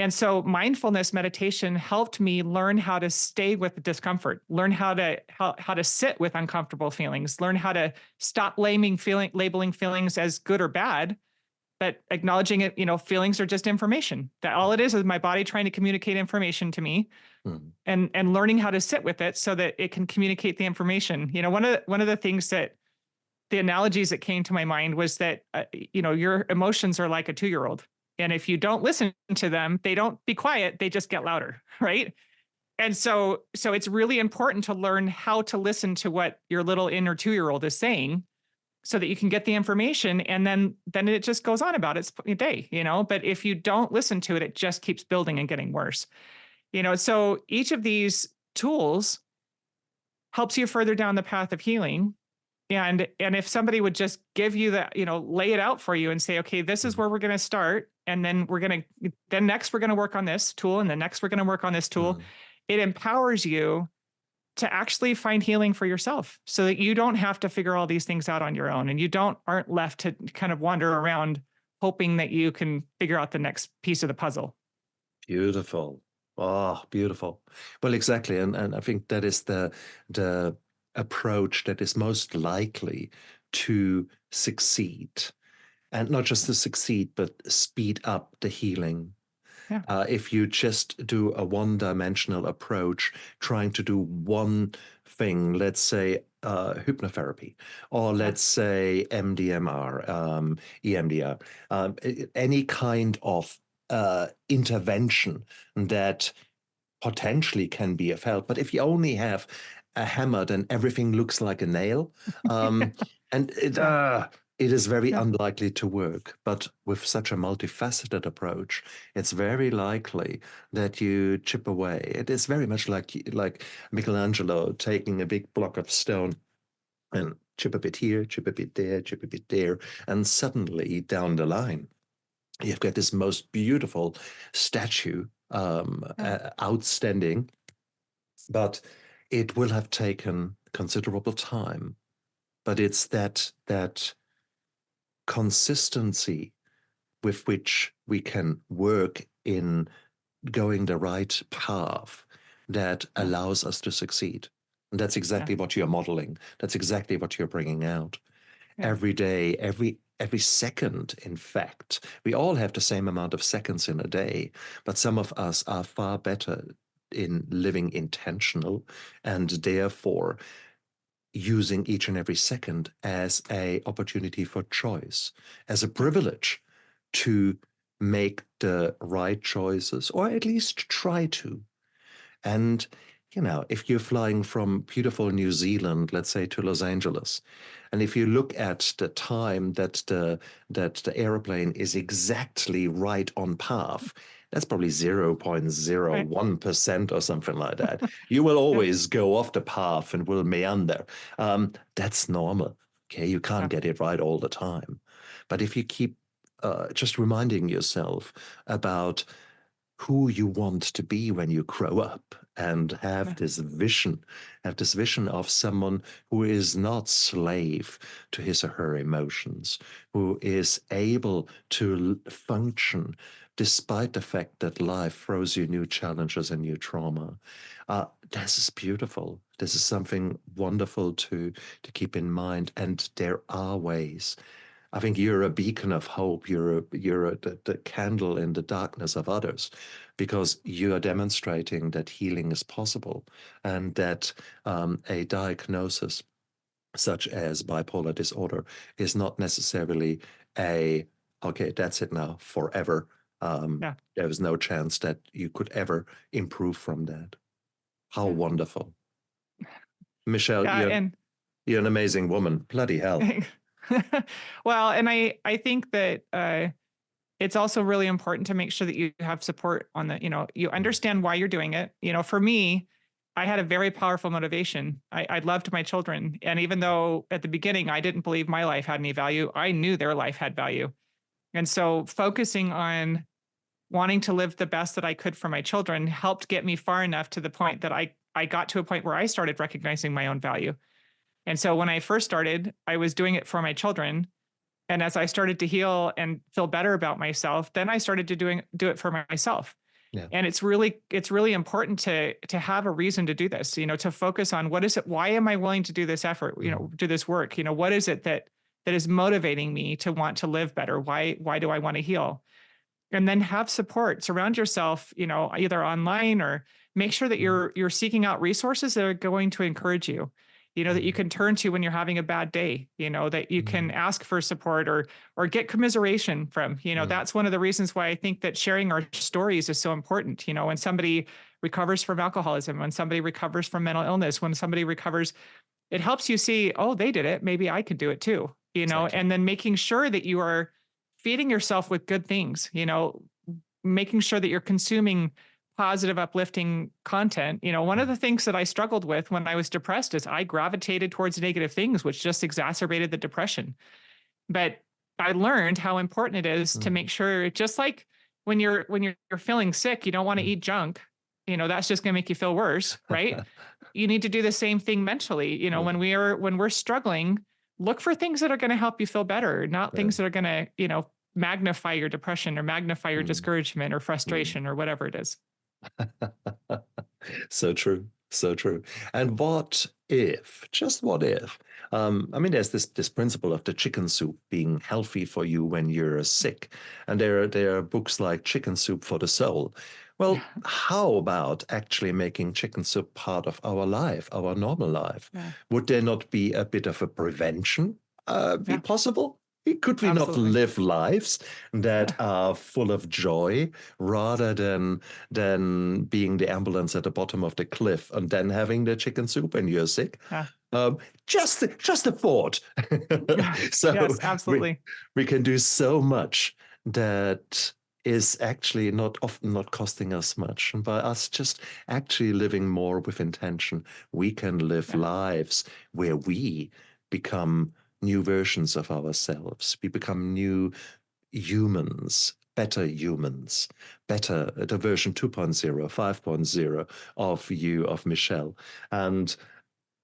And so mindfulness meditation helped me learn how to stay with the discomfort, learn how to sit with uncomfortable feelings, learn how to stop labeling feelings as good or bad, but acknowledging it, feelings are just information. That all it is my body trying to communicate information to me, and learning how to sit with it so that it can communicate the information. One of the things that the analogies that came to my mind was that, your emotions are like a 2-year-old. And if you don't listen to them, they don't be quiet, they just get louder, right? And so it's really important to learn how to listen to what your little inner 2-year-old is saying, so that you can get the information, and then it just goes on about its day, But if you don't listen to it, it just keeps building and getting worse. So each of these tools helps you further down the path of healing. And if somebody would just give you that, lay it out for you and say, okay, this is where we're going to start. And then next we're going to work on this tool. And then next we're going to work on this tool. It empowers you to actually find healing for yourself, so that you don't have to figure all these things out on your own, and you aren't left to kind of wander around hoping that you can figure out the next piece of the puzzle. Beautiful. Oh, beautiful. Well, exactly. And I think that is the approach that is most likely to succeed. And not just to succeed, but speed up the healing. Yeah. If you just do a one-dimensional approach, trying to do one thing, let's say hypnotherapy, or let's say MDMR, EMDR, any kind of intervention that potentially can be of help. But if you only have a hammer, then everything looks like a nail. And it is very unlikely to work. But with such a multifaceted approach, it's very likely that you chip away. It is very much like Michelangelo taking a big block of stone and chip a bit here, chip a bit there, chip a bit there. And suddenly down the line, you've got this most beautiful statue, outstanding. But it will have taken considerable time. But it's that consistency with which we can work in going the right path that allows us to succeed. And that's exactly what you're modeling. That's exactly what you're bringing out. Every day, every second, in fact. We all have the same amount of seconds in a day, but some of us are far better in living intentional, and therefore using each and every second as an opportunity for choice, as a privilege to make the right choices, or at least try to. And, if you're flying from beautiful New Zealand, let's say, to Los Angeles, and if you look at the time that the airplane is exactly right on path, that's probably Right. 0.01% or something like that. You will Yeah. always go off the path and will meander. That's normal. Okay, you can't Yeah. get it right all the time. But if you keep just reminding yourself about who you want to be when you grow up, and Yeah. have this vision of someone who is not slave to his or her emotions, who is able to function despite the fact that life throws you new challenges and new trauma. This is beautiful. This is something wonderful to keep in mind. And there are ways. I think you're a beacon of hope. You're the candle in the darkness of others, because you are demonstrating that healing is possible, and that a diagnosis such as bipolar disorder is not necessarily okay, that's it now, forever. Yeah. There is no chance that you could ever improve from that. How Yeah. wonderful. Michelle, Yeah. And you're an amazing woman. Bloody hell. well, and I think that it's also really important to make sure that you have support on the, you understand why you're doing it. For me, I had a very powerful motivation. I loved my children. And even though at the beginning I didn't believe my life had any value, I knew their life had value. And so focusing on wanting to live the best that I could for my children helped get me far enough to the point that I got to a point where I started recognizing my own value. And so when I first started, I was doing it for my children. And as I started to heal and feel better about myself, then I started to do it for myself. Yeah. And it's really important to have a reason to do this, to focus on what is it, why am I willing to do this effort, do this work, what is it that is motivating me to want to live better? Why do I want to heal? And then have support, surround yourself, either online, or make sure that you're seeking out resources that are going to encourage you, that you can turn to when you're having a bad day, that you can ask for support or get commiseration from. That's one of the reasons why I think that sharing our stories is so important. When somebody recovers from alcoholism, when somebody recovers from mental illness, when somebody recovers, it helps you see, oh, they did it, maybe I could do it too. Exactly. And then making sure that you are feeding yourself with good things, making sure that you're consuming positive, uplifting content. One of the things that I struggled with when I was depressed is I gravitated towards negative things, which just exacerbated the depression. But I learned how important it is to make sure, just like when you're feeling sick, you don't want to eat junk. That's just going to make you feel worse, right? You need to do the same thing mentally. When we're struggling, look for things that are going to help you feel better, not things that are going to, magnify your depression or magnify your discouragement or frustration or whatever it is. So true. So true. And what if, just what if, there's this principle of the chicken soup being healthy for you when you're sick. And there are books like Chicken Soup for the Soul. Well, how about actually making chicken soup part of our life, our normal life? Yeah. Would there not be a bit of a prevention be possible? Could we not Absolutely. live lives that are full of joy rather than being the ambulance at the bottom of the cliff and then having the chicken soup when you're sick? Just a thought. So Yes, absolutely. we can do so much that is actually often not costing us much. And by us just actually living more with intention, we can live lives where we become new versions of ourselves. We become new humans, better humans, better, the version 2.0, 5.0 of you, of Michelle. And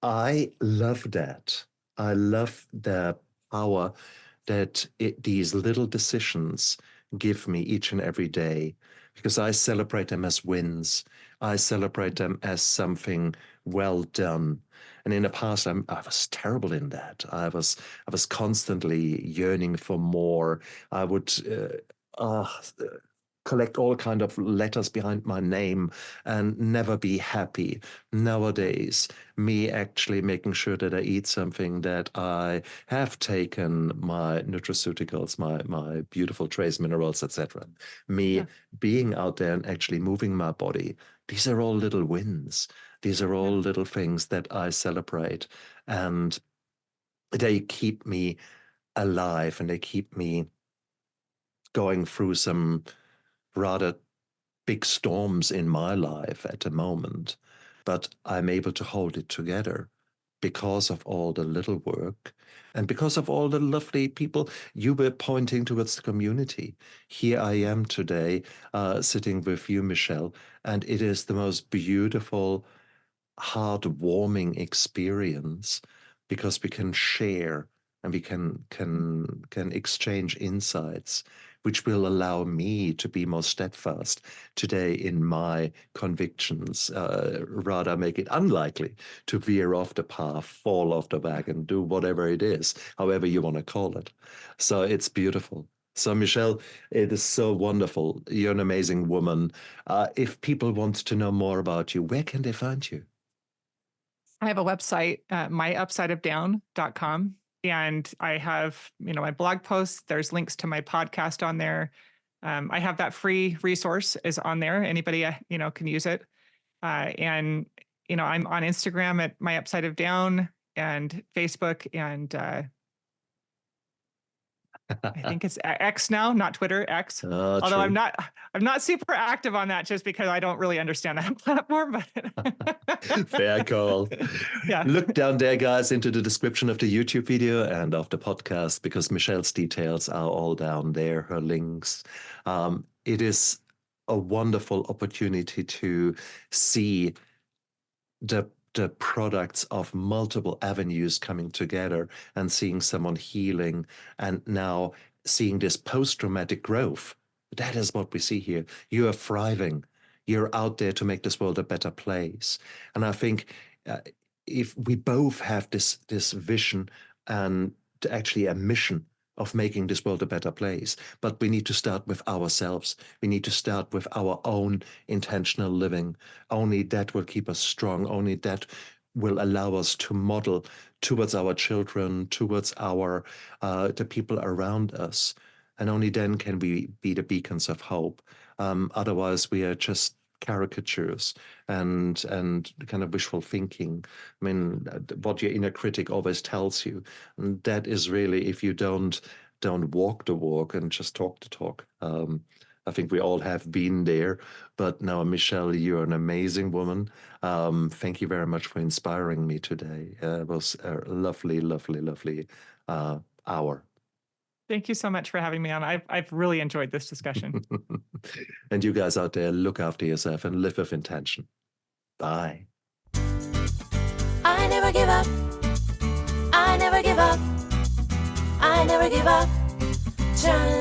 I love that. I love the power that these little decisions give me each and every day, because I celebrate them as wins. I celebrate them as something well done. And in the past, I was terrible in that. I was constantly yearning for more. I would collect all kind of letters behind my name and never be happy. Nowadays, me actually making sure that I eat something, that I have taken my nutraceuticals, my beautiful trace minerals, etc. Me Yeah. being out there and actually moving my body. These are all little wins. These are all Yeah. little things that I celebrate, and they keep me alive, and they keep me going through some rather big storms in my life at the moment, but I'm able to hold it together because of all the little work and because of all the lovely people. You were pointing towards the community. Here I am today, sitting with you, Michelle, and it is the most beautiful, heartwarming experience because we can share and we can exchange insights, which will allow me to be more steadfast today in my convictions, rather make it unlikely to veer off the path, fall off the wagon, do whatever it is, however you want to call it. So it's beautiful. So, Michelle, it is so wonderful. You're an amazing woman. If people want to know more about you, where can they find you? I have a website, myupsideofdown.com. And I have, my blog posts. There's links to my podcast on there. I have that free resource is on there. Anybody, can use it. And, I'm on Instagram at My Upside of Down and Facebook. And I think it's X now, not Twitter, X. Although True. I'm not super active on that just because I don't really understand that platform. But Fair call. Yeah. Look down there, guys, into the description of the YouTube video and of the podcast, because Michelle's details are all down there, her links. It is a wonderful opportunity to see the products of multiple avenues coming together and seeing someone healing, and now seeing this post-traumatic growth. That is what we see here. You are thriving. You're out there to make this world a better place. And I think if we both have this vision and actually a mission of making this world a better place, but we need to start with ourselves. We need to start with our own intentional living. Only that will keep us strong. Only that will allow us to model towards our children, towards our the people around us. And only then can we be the beacons of hope. Otherwise, we are just caricatures and kind of wishful thinking. I mean, what your inner critic always tells you, and that is really, if you don't walk the walk and just talk the talk. I think we all have been there. But now, Michelle, you're an amazing woman. Thank you very much for inspiring me today. It was a lovely, lovely, lovely hour. Thank you so much for having me on. I've really enjoyed this discussion. And you guys out there, look after yourself and live with intention. Bye. I never give up. I never give up. I never give up. Trying